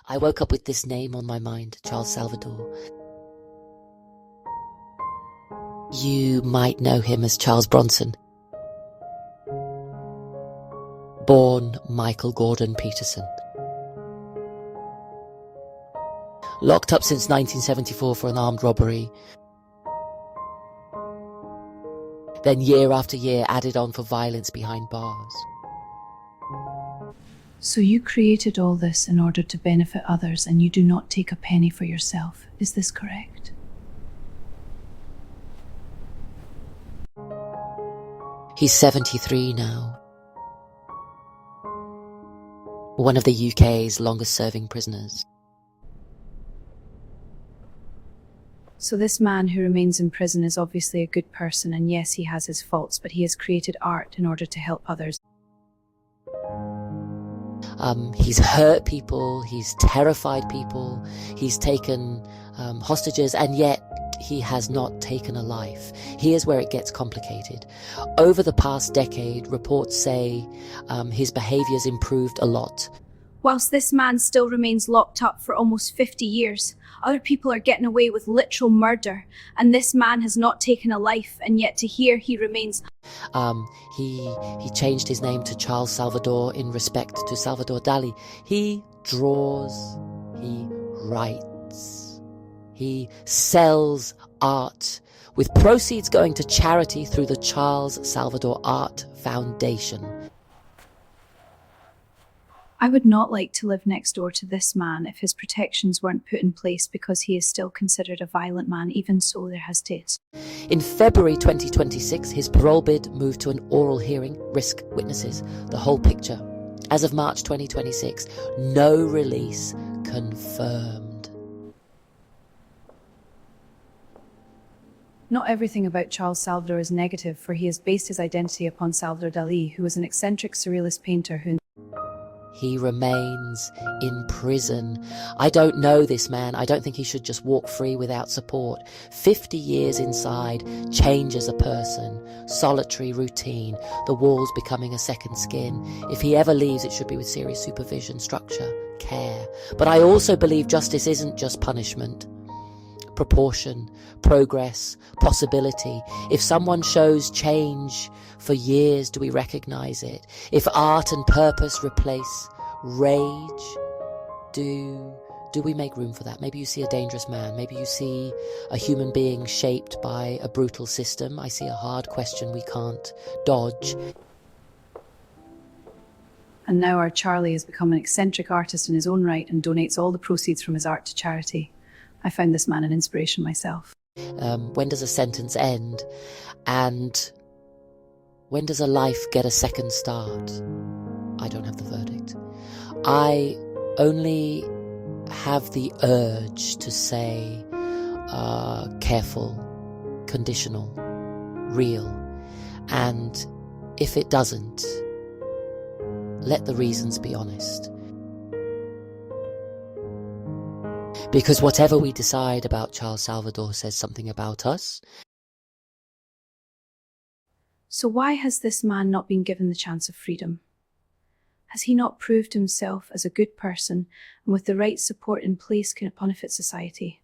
I woke up with this name on my mind, Charles Salvador. You might know him as Charles Bronson. Born Michael Gordon Peterson. Locked up since 1974 for an armed robbery. Then year after year added on for violence behind bars. So you created all this in order to benefit others, and you do not take a penny for yourself. Is this correct? He's 73 now. One of the UK's longest serving prisoners. So this man who remains in prison is obviously a good person, and yes, he has his faults, but he has created art in order to help others. He's hurt people, he's terrified people, he's taken hostages, and yet he has not taken a life. Here's where it gets complicated. Over the past decade, reports say his behaviour's improved a lot. Whilst this man still remains locked up for almost 50 years, other people are getting away with literal murder, and this man has not taken a life, and yet to hear he remains... He changed his name to Charles Salvador in respect to Salvador Dali. He draws, he writes, he sells art, with proceeds going to charity through the Charles Salvador Art Foundation. I would not like to live next door to this man if his protections weren't put in place, because he is still considered a violent man. Even so, there has to. In February 2026, his parole bid moved to an oral hearing, risk witnesses, the whole picture. As of March 2026, no release confirmed. Not everything about Charles Salvador is negative, for he has based his identity upon Salvador Dali, who was an eccentric surrealist painter who... He remains in prison. I don't know this man. I don't think he should just walk free without support. 50 years inside changes a person. Solitary routine. The walls becoming a second skin. If he ever leaves, it should be with serious supervision, structure, care. But I also believe justice isn't just punishment. Proportion, progress, possibility. If someone shows change for years, do we recognize it? If art and purpose replace rage, do we make room for that? Maybe you see a dangerous man. Maybe you see a human being shaped by a brutal system. I see a hard question we can't dodge. And now our Charlie has become an eccentric artist in his own right and donates all the proceeds from his art to charity. I found this man an inspiration myself. When does a sentence end? And when does a life get a second start? I don't have the verdict. I only have the urge to say careful, conditional, real. And if it doesn't, let the reasons be honest. Because whatever we decide about Charles Salvador says something about us. So why has this man not been given the chance of freedom? Has he not proved himself as a good person and with the right support in place can benefit society?